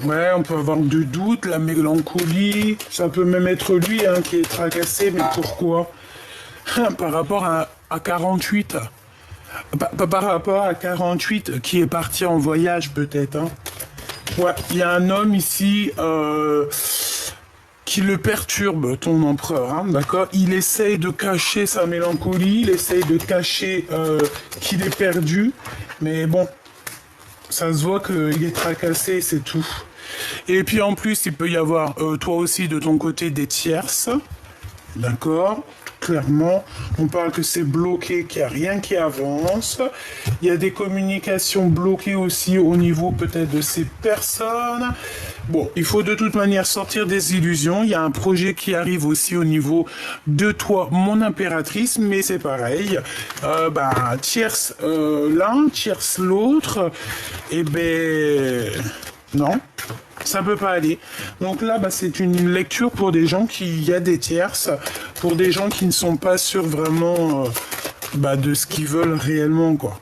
Ouais, on peut avoir du doute, la mélancolie. Ça peut même être lui, hein, qui est tracassé. Mais pourquoi? Par rapport à 48. Par rapport à 48 qui est parti en voyage peut-être, hein. Ouais, il y a un homme ici... qui le perturbe, ton empereur, hein, d'accord? Il essaye de cacher sa mélancolie, il essaye de cacher qu'il est perdu, mais bon, ça se voit qu'il est tracassé, c'est tout. Et puis en plus, il peut y avoir, toi aussi, de ton côté, des tierces, d'accord? Clairement, on parle que c'est bloqué, qu'il n'y a rien qui avance. Il y a des communications bloquées aussi au niveau peut-être de ces personnes. Bon, il faut de toute manière sortir des illusions. Il y a un projet qui arrive aussi au niveau de toi, mon impératrice, mais c'est pareil. Tierce l'un, tierce l'autre. Eh ben, non. Ça peut pas aller. Donc là, c'est une lecture pour des gens il y a des tierces, pour des gens qui ne sont pas sûrs vraiment de ce qu'ils veulent réellement, quoi.